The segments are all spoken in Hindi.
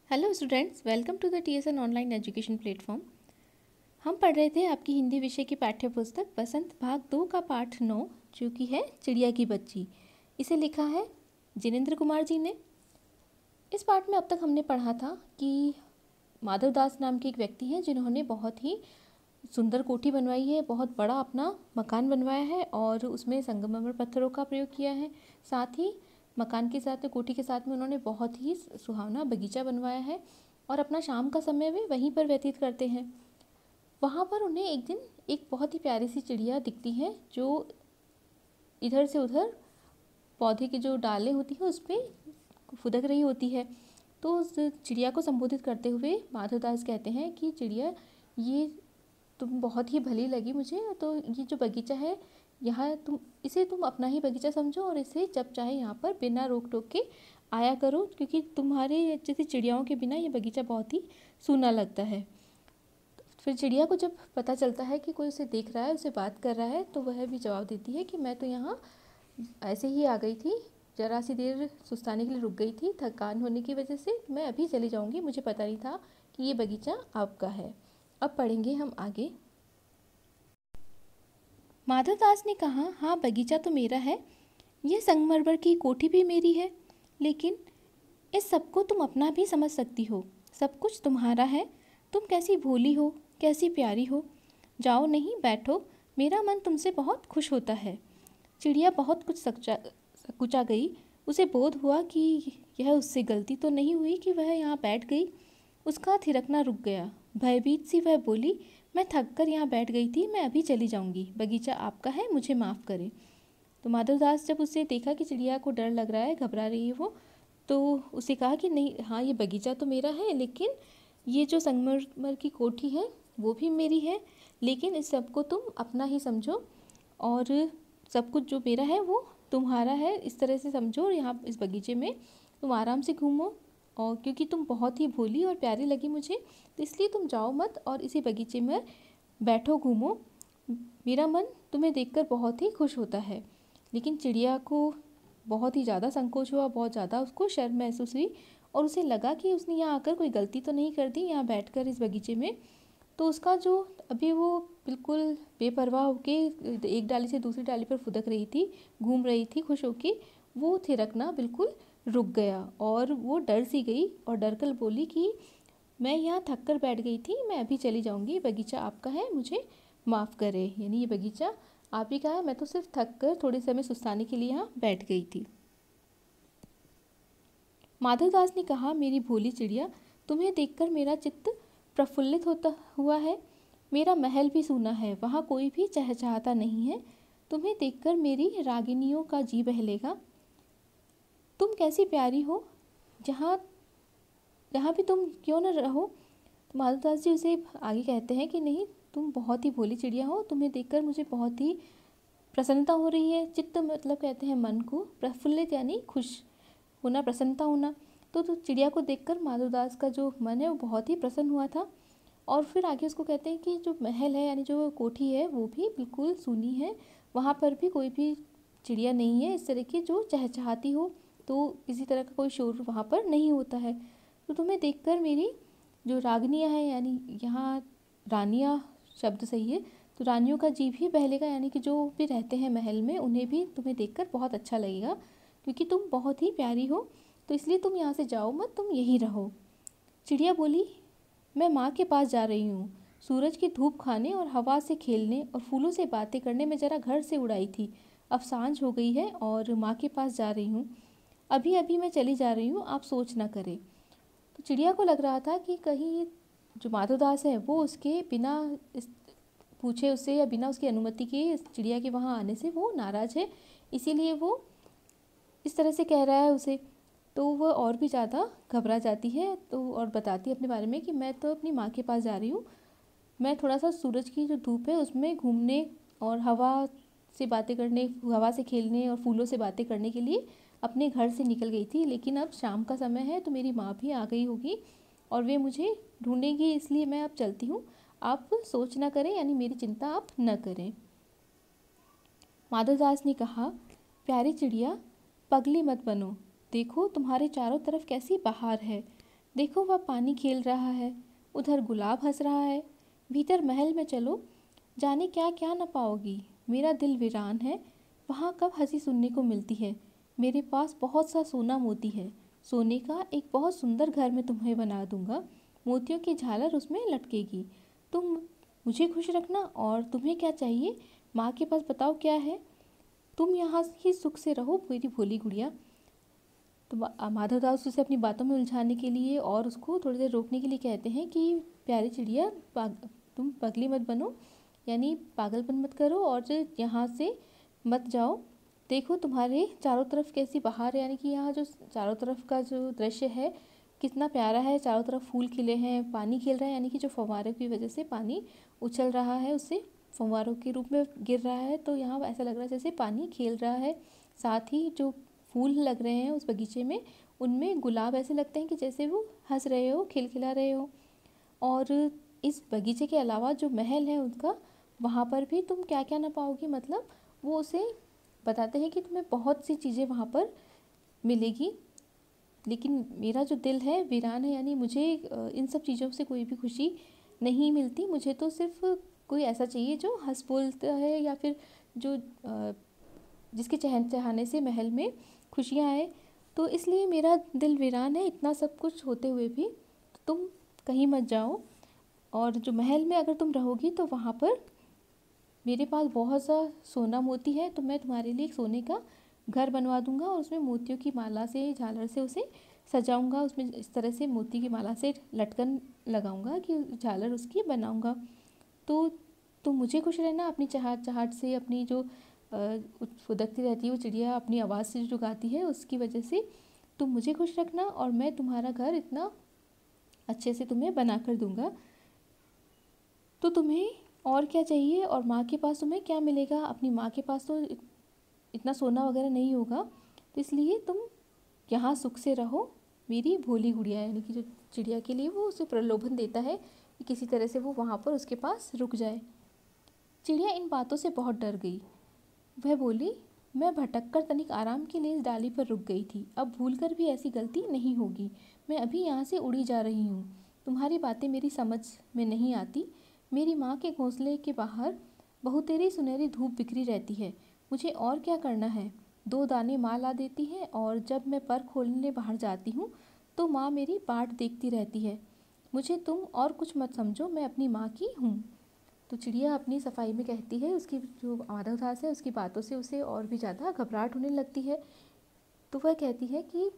Hello students, welcome to the TSN online education platform. हम पढ़ रहे थे आपकी हिंदी विषय की पाठ्य पुस्तक बसंत भाग 2 का पाठ 9, जो कि है चिड़िया की बच्ची। इसे लिखा है जिनेंद्र कुमार जी ने। इस पाठ में अब तक हमने पढ़ा था कि माधव दास नाम के एक व्यक्ति हैं जिन्होंने बहुत ही सुंदर कोठी बनवाई है, बहुत बड़ा अपना मकान बनवाया है और उसमें संगमरमर पत्थरों का प्रयोग किया है। साथ ही मकान के साथ, कोठी के साथ में उन्होंने बहुत ही सुहावना बगीचा बनवाया है और अपना शाम का समय वे वहीं पर व्यतीत करते हैं। वहाँ पर उन्हें एक दिन एक बहुत ही प्यारी सी चिड़िया दिखती है जो इधर से उधर पौधे की जो डालें होती हैं उस पर फुदक रही होती है। तो उस चिड़िया को संबोधित करते हुए माधवदास कहते हैं कि चिड़िया, ये तुम बहुत ही भली लगी मुझे, तो ये जो बगीचा है यहाँ तुम अपना ही बगीचा समझो और इसे जब चाहे यहाँ पर बिना रोक टोक के आया करो, क्योंकि तुम्हारे जैसे चिड़ियाओं के बिना ये बगीचा बहुत ही सूना लगता है। फिर चिड़िया को जब पता चलता है कि कोई उसे देख रहा है, उसे बात कर रहा है, तो वह भी जवाब देती है कि मैं तो यहाँ ऐसे ही आ गई थी, ज़रा सी देर सुस्ताने के लिए रुक गई थी, थकान होने की वजह से मैं अभी चली जाऊँगी, मुझे पता नहीं था कि ये बगीचा आपका है। अब पढ़ेंगे हम आगे। माधवदास ने कहा, हाँ बगीचा तो मेरा है, यह संगमरमर की कोठी भी मेरी है, लेकिन इस सबको तुम अपना भी समझ सकती हो। सब कुछ तुम्हारा है। तुम कैसी भोली हो, कैसी प्यारी हो। जाओ, नहीं बैठो, मेरा मन तुमसे बहुत खुश होता है। चिड़िया बहुत कुछ सकुचा गई। उसे बोध हुआ कि यह उससे गलती तो नहीं हुई कि वह यहाँ बैठ गई। उसका थिरकना रुक गया। भयभीत सी वह बोली, मैं थक कर यहाँ बैठ गई थी, मैं अभी चली जाऊँगी, बगीचा आपका है, मुझे माफ़ करें। तो माधवदास जब उसे देखा कि चिड़िया को डर लग रहा है, घबरा रही है वो, तो उसे कहा कि नहीं, हाँ ये बगीचा तो मेरा है, लेकिन ये जो संगमरमर की कोठी है वो भी मेरी है, लेकिन इस सबको तुम अपना ही समझो और सब कुछ जो मेरा है वो तुम्हारा है, इस तरह से समझो। और यहाँ इस बगीचे में तुम आराम से घूमो, और क्योंकि तुम बहुत ही भोली और प्यारी लगी मुझे, तो इसलिए तुम जाओ मत और इसी बगीचे में बैठो, घूमो। मेरा मन तुम्हें देखकर बहुत ही खुश होता है। लेकिन चिड़िया को बहुत ही ज़्यादा संकोच हुआ, बहुत ज़्यादा उसको शर्म महसूस हुई और उसे लगा कि उसने यहाँ आकर कोई गलती तो नहीं कर दी यहाँ बैठकर इस बगीचे में। तो उसका जो अभी वो बिल्कुल बेपरवाह होके एक डाली से दूसरी डाली पर फुदक रही थी, घूम रही थी खुश होके, वो थिरकना बिल्कुल रुक गया और वो डर सी गई और डर कर बोली कि मैं यहाँ थक कर बैठ गई थी, मैं अभी चली जाऊँगी, बगीचा आपका है, मुझे माफ़ करें। यानी ये बगीचा आप ही का है, मैं तो सिर्फ थक कर थोड़े समय सुस्ताने के लिए यहाँ बैठ गई थी। माधवदास ने कहा, मेरी भोली चिड़िया, तुम्हें देखकर मेरा चित्त प्रफुल्लित होता हुआ है। मेरा महल भी सूना है, वहाँ कोई भी चहचहाता नहीं है। तुम्हें देखकर मेरी रागिनियों का जी बहलेगा। तुम कैसी प्यारी हो, जहाँ जहाँ भी तुम क्यों न रहो। तो माधवदास जी उसे आगे कहते हैं कि नहीं, तुम बहुत ही भोली चिड़िया हो, तुम्हें देखकर मुझे बहुत ही प्रसन्नता हो रही है। चित्त मतलब कहते हैं मन को, प्रफुल्लित यानी खुश होना, प्रसन्नता होना। तो चिड़िया को देखकर माधवदास का जो मन है वो बहुत ही प्रसन्न हुआ था। और फिर आगे उसको कहते हैं कि जो महल है यानी जो कोठी है वो भी बिल्कुल सूनी है, वहाँ पर भी कोई भी चिड़िया नहीं है इस तरह की जो चहचहाती हो, तो किसी तरह का कोई शोर वहाँ पर नहीं होता है। तो तुम्हें देखकर मेरी जो रागनियाँ हैं, यानी यहाँ रानियाँ शब्द सही है, तो रानियों का जी भी बहलेगा, यानी कि जो भी रहते हैं महल में उन्हें भी तुम्हें देखकर बहुत अच्छा लगेगा, क्योंकि तुम बहुत ही प्यारी हो, तो इसलिए तुम यहाँ से जाओ मत, तुम यहीं रहो। चिड़िया बोली, मैं माँ के पास जा रही हूँ, सूरज की धूप खाने और हवा से खेलने और फूलों से बातें करने में ज़रा घर से उड़ाई थी। अब सांझ हो गई है और माँ के पास जा रही हूँ, अभी अभी मैं चली जा रही हूँ, आप सोच ना करें। तो चिड़िया को लग रहा था कि कहीं जो माधवदास है वो उसके बिना पूछे उससे या बिना उसकी अनुमति के चिड़िया के वहाँ आने से वो नाराज़ है, इसीलिए वो इस तरह से कह रहा है उसे। तो वह और भी ज़्यादा घबरा जाती है, तो और बताती है अपने बारे में कि मैं तो अपनी माँ के पास जा रही हूँ, मैं थोड़ा सा सूरज की जो धूप है उसमें घूमने और हवा से बातें करने, हवा से खेलने और फूलों से बातें करने के लिए अपने घर से निकल गई थी, लेकिन अब शाम का समय है तो मेरी माँ भी आ गई होगी और वे मुझे ढूंढेंगी, इसलिए मैं अब चलती हूँ, आप सोच ना करें, यानी मेरी चिंता आप न करें। माधवदास ने कहा, प्यारी चिड़िया, पगली मत बनो, देखो तुम्हारे चारों तरफ कैसी बहार है, देखो वह पानी खेल रहा है, उधर गुलाब हंस रहा है। भीतर महल में चलो, जाने क्या क्या न पाओगी। मेरा दिल वीरान है, वहाँ कब हंसी सुनने को मिलती है। मेरे पास बहुत सा सोना मोती है, सोने का एक बहुत सुंदर घर मैं तुम्हें बना दूंगा। मोतियों की झालर उसमें लटकेगी। तुम मुझे खुश रखना। और तुम्हें क्या चाहिए? माँ के पास बताओ क्या है। तुम यहाँ ही सुख से रहो मेरी भोली गुड़िया। तो माधवदास उसे अपनी बातों में उलझाने के लिए और उसको थोड़ी देर रोकने के लिए कहते हैं कि प्यारी चिड़िया, तुम पगली मत बनो, यानी पागलपन मत करो और यहाँ से मत जाओ। देखो तुम्हारे चारों तरफ कैसी बहार है, यानी कि यहाँ जो चारों तरफ का जो दृश्य है कितना प्यारा है। चारों तरफ फूल खिले हैं, पानी खेल रहा है, यानी कि जो फव्वारों की वजह से पानी उछल रहा है उससे फव्वारों के रूप में गिर रहा है। तो यहाँ ऐसा लग रहा है जैसे पानी खेल रहा है। साथ ही जो फूल लग रहे हैं उस बगीचे में, उनमें गुलाब ऐसे लगते हैं कि जैसे वो हंस रहे हो, खिलखिला रहे हो। और इस बगीचे के अलावा जो महल है उनका, वहाँ पर भी तुम क्या क्या ना पाओगी। मतलब वो उसे बताते हैं कि तुम्हें बहुत सी चीज़ें वहाँ पर मिलेगी, लेकिन मेरा जो दिल है वीरान है, यानी मुझे इन सब चीज़ों से कोई भी खुशी नहीं मिलती। मुझे तो सिर्फ कोई ऐसा चाहिए जो हंस बोलता है, या फिर जो जिसके चहलने से महल में खुशियाँ आए। तो इसलिए मेरा दिल वीरान है। इतना सब कुछ होते हुए भी तुम कहीं मत जाओ, और जो महल में अगर तुम रहोगी तो वहाँ पर मेरे पास बहुत सा सोना मोती है, तो मैं तुम्हारे लिए एक सोने का घर बनवा दूंगा और उसमें मोतियों की माला से, झालर से उसे सजाऊंगा। उसमें इस तरह से मोती की माला से लटकन लगाऊंगा कि झालर उसकी बनाऊंगा। तो तुम मुझे खुश रहना। अपनी चहट चहट से, अपनी जो फुदकती रहती है वो चिड़िया अपनी आवाज़ से जो गाती है उसकी वजह से तुम मुझे खुश रखना, और मैं तुम्हारा घर इतना अच्छे से तुम्हें बना कर दूंगा। तो तुम्हें और क्या चाहिए, और माँ के पास तुम्हें क्या मिलेगा? अपनी माँ के पास तो इतना सोना वगैरह नहीं होगा, तो इसलिए तुम यहाँ सुख से रहो मेरी भोली गुड़िया। यानी कि जो चिड़िया के लिए वो उसे प्रलोभन देता है कि किसी तरह से वो वहाँ पर उसके पास रुक जाए। चिड़िया इन बातों से बहुत डर गई। वह बोली, मैं भटक कर तनिक आराम के लिए इस डाली पर रुक गई थी, अब भूलकर भी ऐसी गलती नहीं होगी। मैं अभी यहाँ से उड़ी जा रही हूँ। तुम्हारी बातें मेरी समझ में नहीं आती। मेरी माँ के घोंसले के बाहर बहुतेरी सुनहरी धूप बिखरी रहती है। मुझे और क्या करना है? 2 दाने माँ ला देती है, और जब मैं पर खोलने बाहर जाती हूँ तो माँ मेरी बाट देखती रहती है। मुझे तुम और कुछ मत समझो, मैं अपनी माँ की हूँ। तो चिड़िया अपनी सफाई में कहती है, उसकी जो माधवदास है उसकी बातों से उसे और भी ज़्यादा घबराहट होने लगती है। तो वह कहती है कि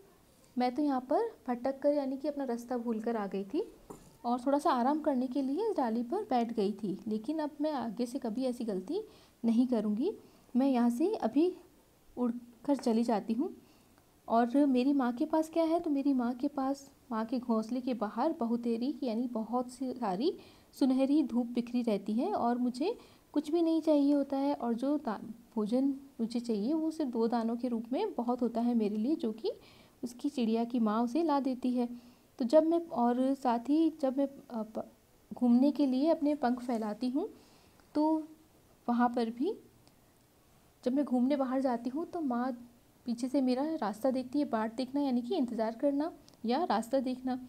मैं तो यहाँ पर भटक कर, यानी कि अपना रास्ता भूल कर आ गई थी और थोड़ा सा आराम करने के लिए इस डाली पर बैठ गई थी, लेकिन अब मैं आगे से कभी ऐसी गलती नहीं करूँगी। मैं यहाँ से अभी उड़ कर चली जाती हूँ। और मेरी माँ के पास क्या है? तो मेरी माँ के पास, माँ के घोंसले के बाहर बहुतेरी यानी बहुत सी सारी सुनहरी धूप बिखरी रहती है, और मुझे कुछ भी नहीं चाहिए होता है। और जो भोजन मुझे चाहिए वो सिर्फ 2 दानों के रूप में बहुत होता है मेरे लिए, जो कि उसकी चिड़िया की माँ उसे ला देती है। तो जब मैं, और साथ ही जब मैं घूमने के लिए अपने पंख फैलाती हूँ, तो वहाँ पर भी जब मैं घूमने बाहर जाती हूँ तो माँ पीछे से मेरा रास्ता देखती है। बाट देखना यानी कि इंतज़ार करना या रास्ता देखना।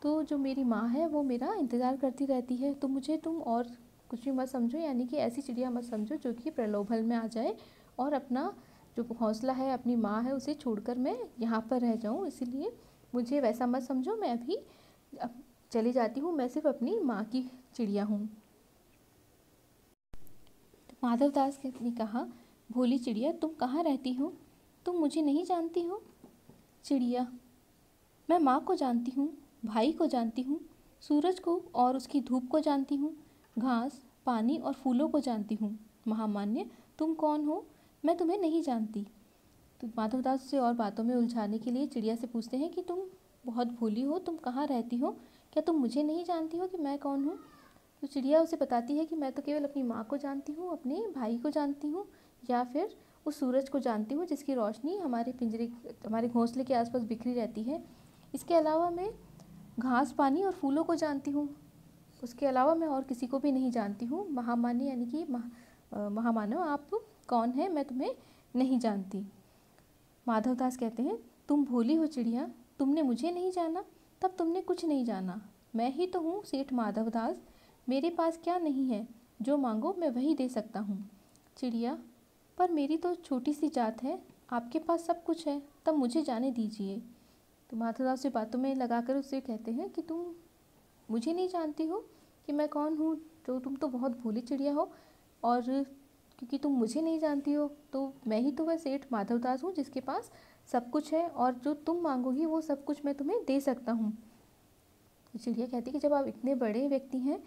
तो जो मेरी माँ है वो मेरा इंतज़ार करती रहती है। तो मुझे तुम और कुछ भी मत समझो, यानी कि ऐसी चिड़िया मत समझो जो कि प्रलोभन में आ जाए और अपना जो घोंसला है, अपनी माँ है, उसे छोड़कर मैं यहाँ पर रह जाऊँ। इसीलिए मुझे वैसा मत समझो, मैं अभी अब चली जाती हूँ, मैं सिर्फ अपनी माँ की चिड़िया हूँ। तो माधवदास ने कहा, भोली चिड़िया, तुम कहाँ रहती हो? तुम मुझे नहीं जानती हो? चिड़िया, मैं माँ को जानती हूँ, भाई को जानती हूँ, सूरज को और उसकी धूप को जानती हूँ, घास, पानी और फूलों को जानती हूँ। महामान्य, तुम कौन हो? मैं तुम्हें नहीं जानती। तो माधवदास उसे और बातों में उलझाने के लिए चिड़िया से पूछते हैं कि तुम बहुत भोली हो, तुम कहाँ रहती हो? क्या तुम मुझे नहीं जानती हो कि मैं कौन हूँ? तो चिड़िया उसे बताती है कि मैं तो केवल अपनी माँ को जानती हूँ, अपने भाई को जानती हूँ, या फिर उस सूरज को जानती हूँ जिसकी रोशनी हमारे पिंजरे, हमारे घोंसले के आसपास बिखरी रहती है। इसके अलावा मैं घास, पानी और फूलों को जानती हूँ। उसके अलावा मैं और किसी को भी नहीं जानती हूँ। महामान्य यानी कि महामानव, आप कौन है? मैं तुम्हें नहीं जानती। माधवदास कहते हैं, तुम भोली हो चिड़िया, तुमने मुझे नहीं जाना। तब तुमने कुछ नहीं जाना। मैं ही तो हूँ सेठ माधवदास, मेरे पास क्या नहीं है, जो मांगो मैं वही दे सकता हूँ। चिड़िया, पर मेरी तो छोटी सी जात है, आपके पास सब कुछ है, तब मुझे जाने दीजिए। तो माधवदास से बातों में लगाकर उससे कहते हैं कि तुम मुझे नहीं जानती हो कि मैं कौन हूँ, तो तुम तो बहुत भोली चिड़िया हो, और क्योंकि तुम मुझे नहीं जानती हो तो मैं ही तो वह सेठ माधवदास हूँ जिसके पास सब कुछ है, और जो तुम मांगोगी वो सब कुछ मैं तुम्हें दे सकता हूँ। तो चिड़िया कहती कि जब आप इतने बड़े व्यक्ति हैं,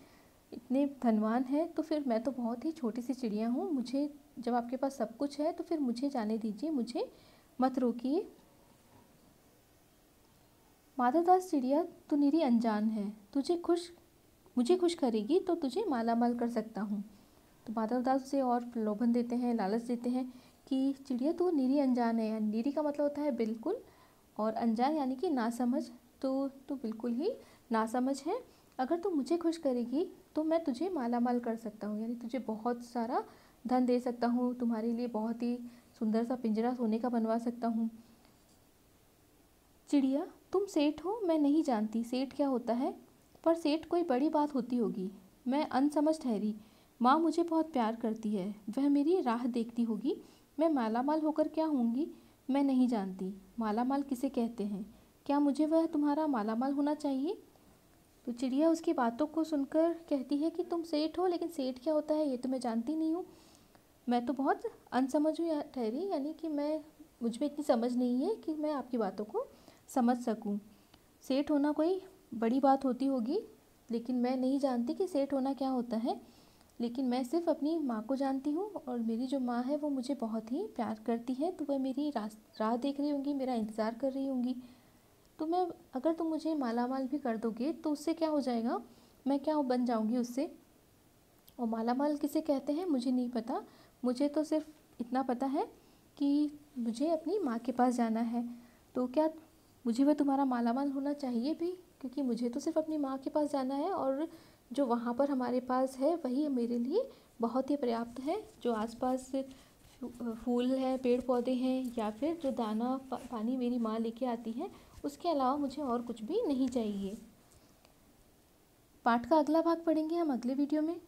इतने धनवान हैं, तो फिर मैं तो बहुत ही छोटी सी चिड़िया हूँ, मुझे जब आपके पास सब कुछ है तो फिर मुझे जाने दीजिए, मुझे मत रोकिए। माधवदास, चिड़िया तू निरी अनजान है, मुझे खुश करेगी तो तुझे माला माल कर सकता हूँ। तो माधवदास उसे और प्रलोभन देते हैं, लालच देते हैं कि चिड़िया तू निरी अनजान है, निरी का मतलब होता है बिल्कुल, और अनजान यानी कि नासमझ, तो तू बिल्कुल ही नासमझ है। अगर तू मुझे खुश करेगी तो मैं तुझे माला माल कर सकता हूँ, यानी तुझे बहुत सारा धन दे सकता हूँ, तुम्हारे लिए बहुत ही सुंदर सा पिंजरा सोने का बनवा सकता हूँ। चिड़िया, तुम सेठ हो, मैं नहीं जानती सेठ क्या होता है, पर सेठ कोई बड़ी बात होती होगी, मैं अनसमझ ठहरी। माँ मुझे बहुत प्यार करती है, वह मेरी राह देखती होगी, मैं मालामाल होकर क्या होंगी, मैं नहीं जानती। मालामाल किसे कहते हैं, क्या मुझे वह तुम्हारा मालामाल होना चाहिए? तो चिड़िया उसकी बातों को सुनकर कहती है कि तुम सेठ हो, लेकिन सेठ क्या होता है ये तो मैं जानती नहीं हूँ, मैं तो बहुत अनसमझ हूँ ठहरी, यानी कि मुझ में इतनी समझ नहीं है कि मैं आपकी बातों को समझ सकूं। सेठ होना कोई बड़ी बात होती होगी, लेकिन मैं नहीं जानती कि सेठ होना क्या होता है, लेकिन मैं सिर्फ अपनी माँ को जानती हूँ, और मेरी जो माँ है वो मुझे बहुत ही प्यार करती है, तो वह मेरी राह देख रही होंगी, मेरा इंतज़ार कर रही होंगी। तो मैं, अगर तुम मुझे मालामाल भी कर दोगे तो उससे क्या हो जाएगा, मैं क्या बन जाऊँगी उससे? और मालामाल किसे कहते हैं मुझे नहीं पता, मुझे तो सिर्फ इतना पता है कि मुझे अपनी माँ के पास जाना है। तो क्या मुझे वह तुम्हारा मालामाल होना चाहिए भी, क्योंकि मुझे तो सिर्फ अपनी माँ के पास जाना है, और जो वहाँ पर हमारे पास है वही मेरे लिए बहुत ही पर्याप्त है। जो आसपास फूल हैं, पेड़ पौधे हैं, या फिर जो दाना पानी मेरी माँ लेके आती है, उसके अलावा मुझे और कुछ भी नहीं चाहिए। पाठ का अगला भाग पढ़ेंगे हम अगले वीडियो में।